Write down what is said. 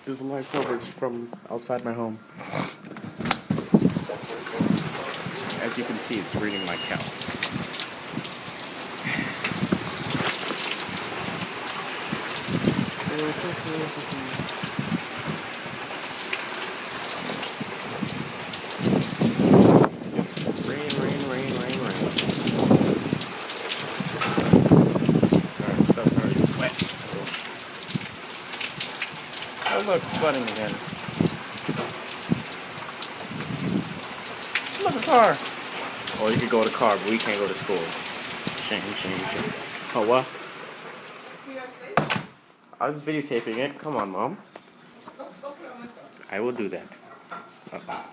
This is live coverage from outside my home. As you can see, it's raining like hell. Rain. Alright, stuff's already wet, so... Oh look, it's flooding again. Look, a car! Or you could go to car, but we can't go to school. Shame. Oh, what? I was videotaping it. Come on, Mom. I will do that. Uh-oh.